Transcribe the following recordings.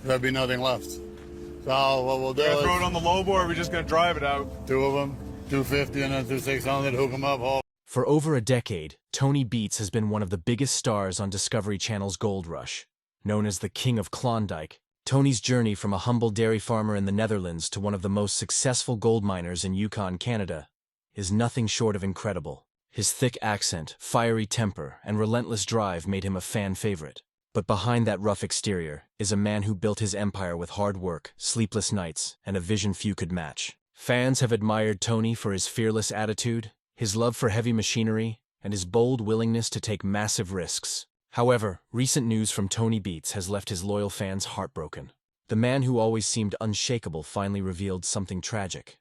there'd be nothing left. So what we'll do We're gonna is throw it on the low board, or are we just gonna drive it out? two of them, 250 and then 2600, hook them up, haul. For over a decade, Tony Beets has been one of the biggest stars on Discovery Channel's Gold Rush. Known as the King of Klondike, Tony's journey from a humble dairy farmer in the Netherlands to one of the most successful gold miners in Yukon, Canada, is nothing short of incredible. His thick accent, fiery temper, and relentless drive made him a fan favorite. But behind that rough exterior is a man who built his empire with hard work, sleepless nights, and a vision few could match. Fans have admired Tony for his fearless attitude, his love for heavy machinery, and his bold willingness to take massive risks. However, recent news from Tony Beets has left his loyal fans heartbroken. The man who always seemed unshakable finally revealed something tragic.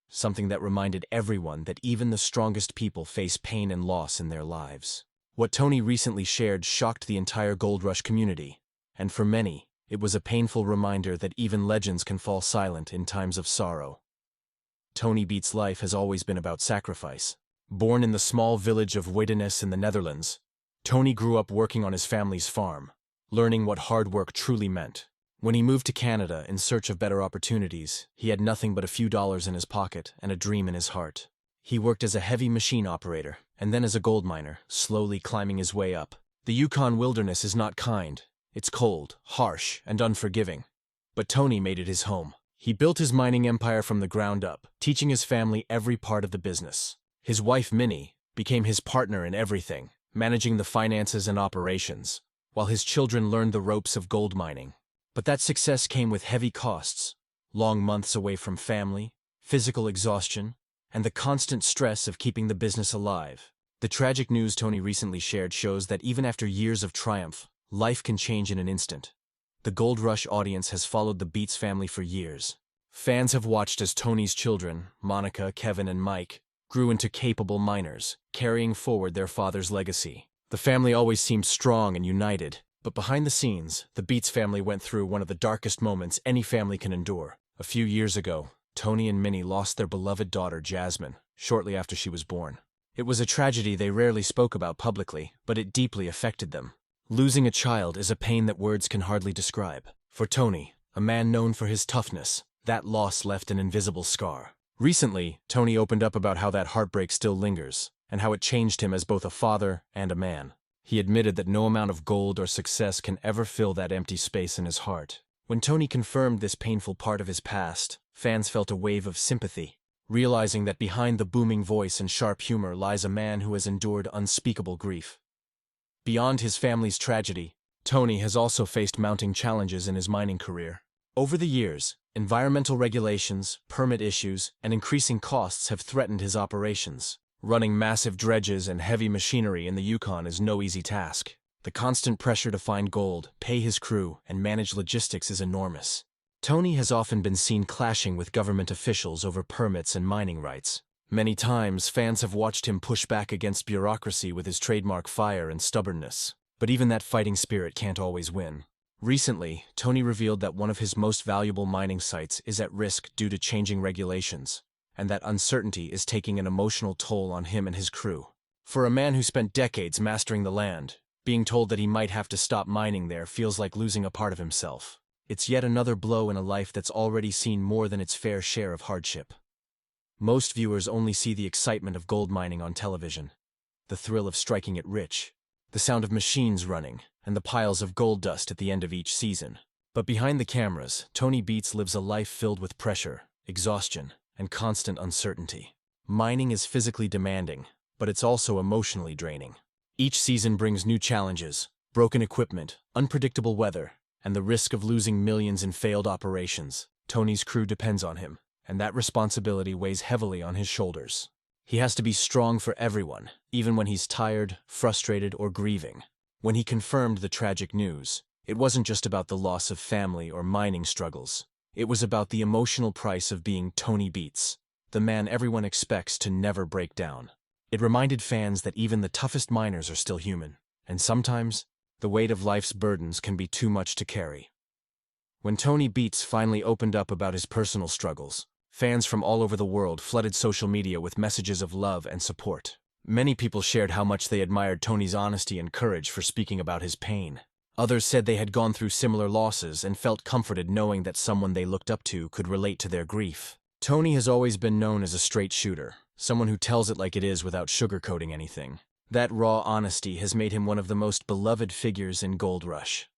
Something that reminded everyone that even the strongest people face pain and loss in their lives. What Tony recently shared shocked the entire Gold Rush community, and for many, it was a painful reminder that even legends can fall silent in times of sorrow. Tony Beets' life has always been about sacrifice. Born in the small village of Wedenes in the Netherlands, Tony grew up working on his family's farm, learning what hard work truly meant. When he moved to Canada in search of better opportunities, he had nothing but a few dollars in his pocket and a dream in his heart. He worked as a heavy machine operator, and then as a gold miner, slowly climbing his way up. The Yukon wilderness is not kind. It's cold, harsh, and unforgiving. But Tony made it his home. He built his mining empire from the ground up, teaching his family every part of the business. His wife, Minnie, became his partner in everything, managing the finances and operations, while his children learned the ropes of gold mining. But that success came with heavy costs, long months away from family, physical exhaustion, and the constant stress of keeping the business alive. The tragic news Tony recently shared shows that even after years of triumph, life can change in an instant. The Gold Rush audience has followed the Beets family for years. Fans have watched as Tony's children, Monica, Kevin, and Mike, grew into capable miners, carrying forward their father's legacy. The family always seemed strong and united, but behind the scenes, the Beets family went through one of the darkest moments any family can endure. A few years ago, Tony and Minnie lost their beloved daughter, Jasmine, shortly after she was born. It was a tragedy they rarely spoke about publicly, but it deeply affected them. Losing a child is a pain that words can hardly describe. For Tony, a man known for his toughness, that loss left an invisible scar. Recently, Tony opened up about how that heartbreak still lingers, and how it changed him as both a father and a man. He admitted that no amount of gold or success can ever fill that empty space in his heart. When Tony confirmed this painful part of his past, fans felt a wave of sympathy, realizing that behind the booming voice and sharp humor lies a man who has endured unspeakable grief. Beyond his family's tragedy, Tony has also faced mounting challenges in his mining career. Over the years, environmental regulations, permit issues, and increasing costs have threatened his operations. Running massive dredges and heavy machinery in the Yukon is no easy task. The constant pressure to find gold, pay his crew, and manage logistics is enormous. Tony has often been seen clashing with government officials over permits and mining rights. Many times, fans have watched him push back against bureaucracy with his trademark fire and stubbornness. But even that fighting spirit can't always win. Recently, Tony revealed that one of his most valuable mining sites is at risk due to changing regulations, and that uncertainty is taking an emotional toll on him and his crew. For a man who spent decades mastering the land, being told that he might have to stop mining there feels like losing a part of himself. It's yet another blow in a life that's already seen more than its fair share of hardship. Most viewers only see the excitement of gold mining on television, the thrill of striking it rich, the sound of machines running, and the piles of gold dust at the end of each season. But behind the cameras, Tony Beets lives a life filled with pressure, exhaustion, and constant uncertainty. Mining is physically demanding, but it's also emotionally draining. Each season brings new challenges, broken equipment, unpredictable weather, and the risk of losing millions in failed operations. Tony's crew depends on him, and that responsibility weighs heavily on his shoulders. He has to be strong for everyone, even when he's tired, frustrated, or grieving. When he confirmed the tragic news, it wasn't just about the loss of family or mining struggles. It was about the emotional price of being Tony Beets, the man everyone expects to never break down. It reminded fans that even the toughest miners are still human, and sometimes, the weight of life's burdens can be too much to carry. When Tony Beets finally opened up about his personal struggles, fans from all over the world flooded social media with messages of love and support. Many people shared how much they admired Tony's honesty and courage for speaking about his pain. Others said they had gone through similar losses and felt comforted knowing that someone they looked up to could relate to their grief. Tony has always been known as a straight shooter, someone who tells it like it is without sugarcoating anything. That raw honesty has made him one of the most beloved figures in Gold Rush.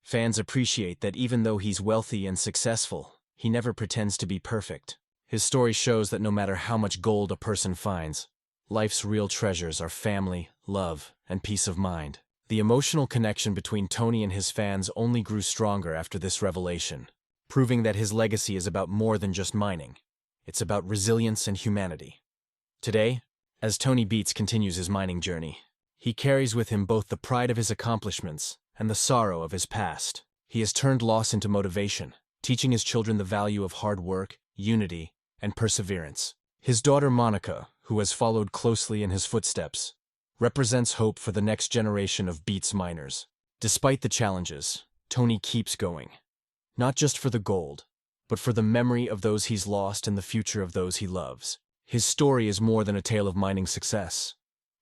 Fans appreciate that even though he's wealthy and successful, he never pretends to be perfect. His story shows that no matter how much gold a person finds, life's real treasures are family, love, and peace of mind. The emotional connection between Tony and his fans only grew stronger after this revelation, proving that his legacy is about more than just mining. It's about resilience and humanity. Today, as Tony Beets continues his mining journey, he carries with him both the pride of his accomplishments and the sorrow of his past. He has turned loss into motivation, teaching his children the value of hard work, unity, and perseverance. His daughter Monica, who has followed closely in his footsteps, represents hope for the next generation of Beets miners. Despite the challenges, Tony keeps going. Not just for the gold, but for the memory of those he's lost and the future of those he loves. His story is more than a tale of mining success.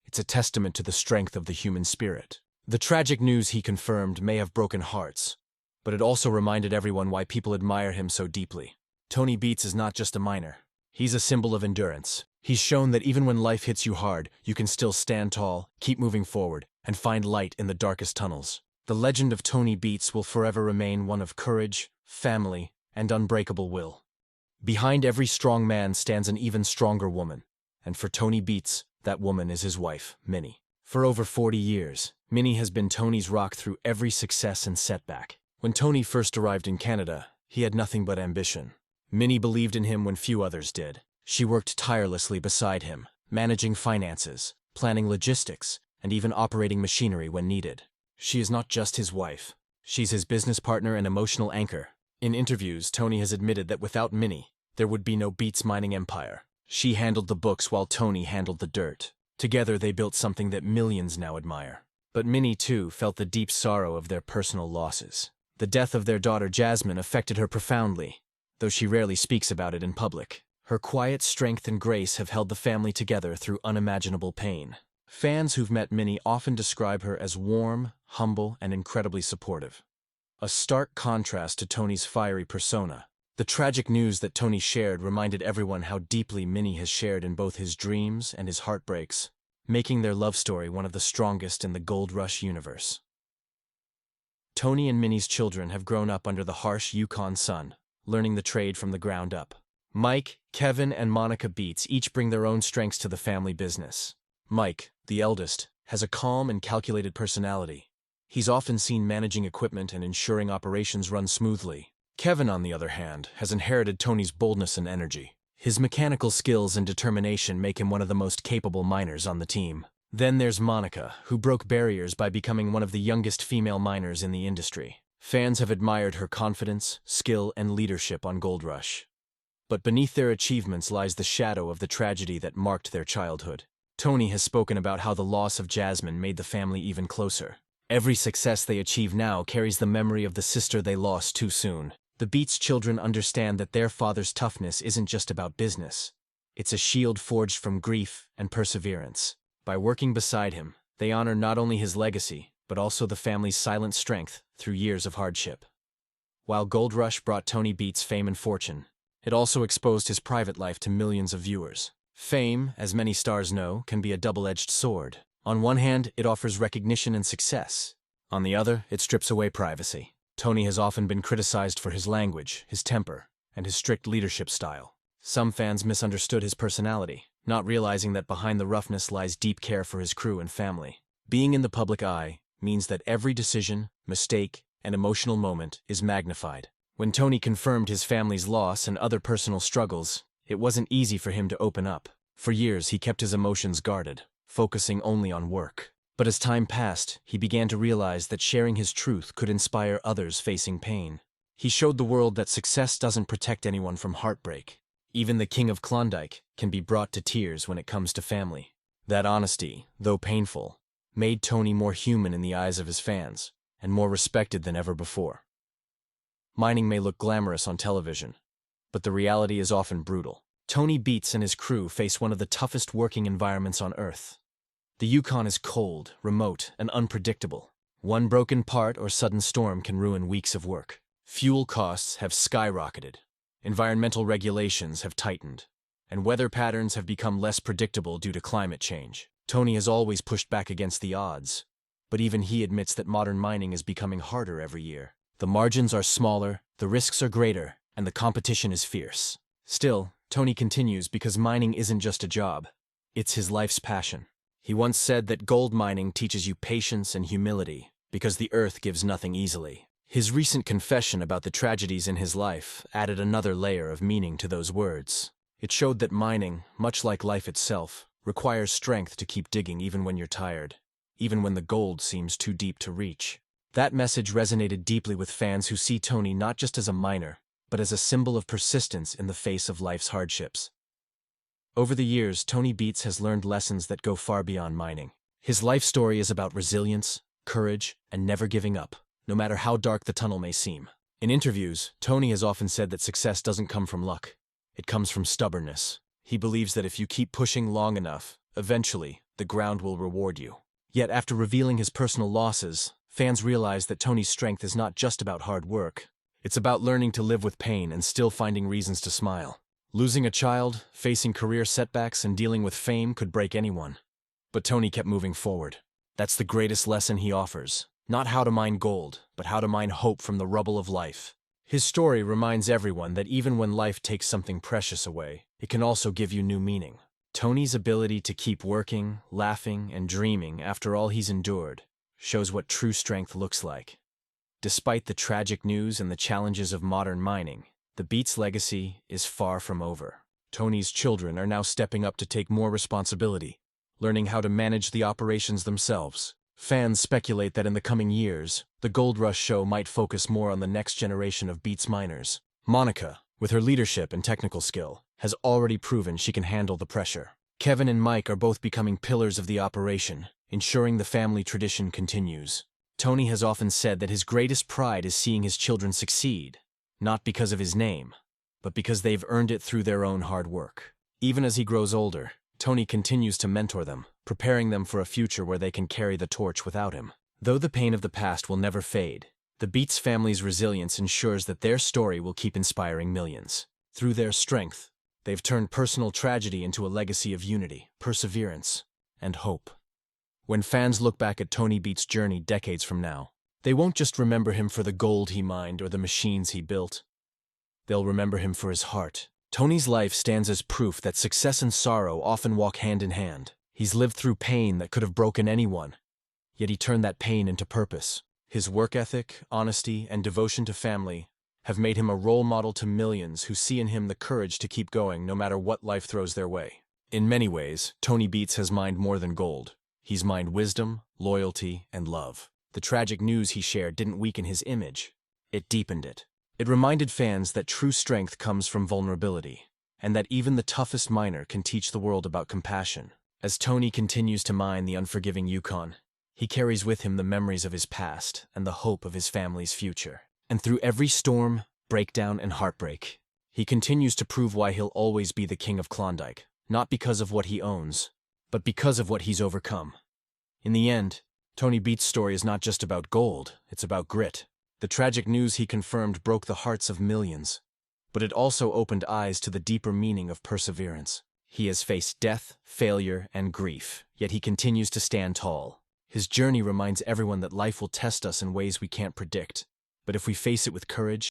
It's a testament to the strength of the human spirit. The tragic news he confirmed may have broken hearts, but it also reminded everyone why people admire him so deeply. Tony Beets is not just a miner. He's a symbol of endurance. He's shown that even when life hits you hard, you can still stand tall, keep moving forward, and find light in the darkest tunnels. The legend of Tony Beets will forever remain one of courage, family, and unbreakable will. Behind every strong man stands an even stronger woman, and for Tony Beets, that woman is his wife, Minnie. For over 40 years, Minnie has been Tony's rock through every success and setback. When Tony first arrived in Canada, he had nothing but ambition. Minnie believed in him when few others did. She worked tirelessly beside him, managing finances, planning logistics, and even operating machinery when needed. She is not just his wife. She's his business partner and emotional anchor. In interviews, Tony has admitted that without Minnie, there would be no Beets mining empire. She handled the books while Tony handled the dirt. Together they built something that millions now admire. But Minnie, too, felt the deep sorrow of their personal losses. The death of their daughter Jasmine affected her profoundly, though she rarely speaks about it in public. Her quiet strength and grace have held the family together through unimaginable pain. Fans who've met Minnie often describe her as warm, humble, and incredibly supportive. A stark contrast to Tony's fiery persona. The tragic news that Tony shared reminded everyone how deeply Minnie has shared in both his dreams and his heartbreaks, making their love story one of the strongest in the Gold Rush universe. Tony and Minnie's children have grown up under the harsh Yukon sun, learning the trade from the ground up. Mike, Kevin, and Monica Beets each bring their own strengths to the family business. Mike, the eldest, has a calm and calculated personality. He's often seen managing equipment and ensuring operations run smoothly. Kevin, on the other hand, has inherited Tony's boldness and energy. His mechanical skills and determination make him one of the most capable miners on the team. Then there's Monica, who broke barriers by becoming one of the youngest female miners in the industry. Fans have admired her confidence, skill, and leadership on Gold Rush. But beneath their achievements lies the shadow of the tragedy that marked their childhood. Tony has spoken about how the loss of Jasmine made the family even closer. Every success they achieve now carries the memory of the sister they lost too soon. The Beets children understand that their father's toughness isn't just about business. It's a shield forged from grief and perseverance. By working beside him, they honor not only his legacy, but also the family's silent strength through years of hardship. While Gold Rush brought Tony Beets fame and fortune, it also exposed his private life to millions of viewers. Fame, as many stars know, can be a double-edged sword. On one hand, it offers recognition and success. On the other, it strips away privacy. Tony has often been criticized for his language, his temper, and his strict leadership style. Some fans misunderstood his personality, not realizing that behind the roughness lies deep care for his crew and family. Being in the public eye means that every decision, mistake, and emotional moment is magnified. When Tony confirmed his family's loss and other personal struggles, it wasn't easy for him to open up. For years, he kept his emotions guarded, focusing only on work. But as time passed, he began to realize that sharing his truth could inspire others facing pain. He showed the world that success doesn't protect anyone from heartbreak. Even the king of Klondike can be brought to tears when it comes to family. That honesty, though painful, made Tony more human in the eyes of his fans, and more respected than ever before. Mining may look glamorous on television, but the reality is often brutal. Tony Beets and his crew face one of the toughest working environments on Earth. The Yukon is cold, remote, and unpredictable, One broken part or sudden storm can ruin weeks of work. Fuel costs have skyrocketed. Environmental regulations have tightened. And weather patterns have become less predictable due to climate change. Tony has always pushed back against the odds. But even he admits that modern mining is becoming harder every year. The margins are smaller, the risks are greater, and the competition is fierce. Still, Tony continues because mining isn't just a job. It's his life's passion. He once said that gold mining teaches you patience and humility, because the earth gives nothing easily. His recent confession about the tragedies in his life added another layer of meaning to those words. It showed that mining, much like life itself, requires strength to keep digging even when you're tired, even when the gold seems too deep to reach. That message resonated deeply with fans who see Tony not just as a miner, but as a symbol of persistence in the face of life's hardships. Over the years, Tony Beets has learned lessons that go far beyond mining. His life story is about resilience, courage, and never giving up, no matter how dark the tunnel may seem. In interviews, Tony has often said that success doesn't come from luck. It comes from stubbornness. He believes that if you keep pushing long enough, eventually, the ground will reward you. Yet after revealing his personal losses, fans realize that Tony's strength is not just about hard work. It's about learning to live with pain and still finding reasons to smile. Losing a child, facing career setbacks, and dealing with fame could break anyone. But Tony kept moving forward. That's the greatest lesson he offers. Not how to mine gold, but how to mine hope from the rubble of life. His story reminds everyone that even when life takes something precious away, it can also give you new meaning. Tony's ability to keep working, laughing, and dreaming after all he's endured shows what true strength looks like. Despite the tragic news and the challenges of modern mining, the Beets legacy is far from over. Tony's children are now stepping up to take more responsibility, learning how to manage the operations themselves. Fans speculate that in the coming years, the Gold Rush show might focus more on the next generation of Beets miners. Monica, with her leadership and technical skill, has already proven she can handle the pressure. Kevin and Mike are both becoming pillars of the operation, ensuring the family tradition continues. Tony has often said that his greatest pride is seeing his children succeed, not because of his name, but because they've earned it through their own hard work. Even as he grows older, Tony continues to mentor them, preparing them for a future where they can carry the torch without him. Though the pain of the past will never fade, the Beets family's resilience ensures that their story will keep inspiring millions. Through their strength, they've turned personal tragedy into a legacy of unity, perseverance, and hope. When fans look back at Tony Beets' journey decades from now, they won't just remember him for the gold he mined or the machines he built. They'll remember him for his heart. Tony's life stands as proof that success and sorrow often walk hand in hand. He's lived through pain that could have broken anyone, yet he turned that pain into purpose. His work ethic, honesty, and devotion to family have made him a role model to millions who see in him the courage to keep going no matter what life throws their way. In many ways, Tony Beets has mined more than gold. He's mined wisdom, loyalty, and love. The tragic news he shared didn't weaken his image. It deepened it. It reminded fans that true strength comes from vulnerability, and that even the toughest miner can teach the world about compassion. As Tony continues to mine the unforgiving Yukon, he carries with him the memories of his past and the hope of his family's future. And through every storm, breakdown, and heartbreak, he continues to prove why he'll always be the king of Klondike, not because of what he owns, but because of what he's overcome. In the end, Tony Beets' story is not just about gold, it's about grit. The tragic news he confirmed broke the hearts of millions, but it also opened eyes to the deeper meaning of perseverance. He has faced death, failure, and grief, yet he continues to stand tall. His journey reminds everyone that life will test us in ways we can't predict, but if we face it with courage,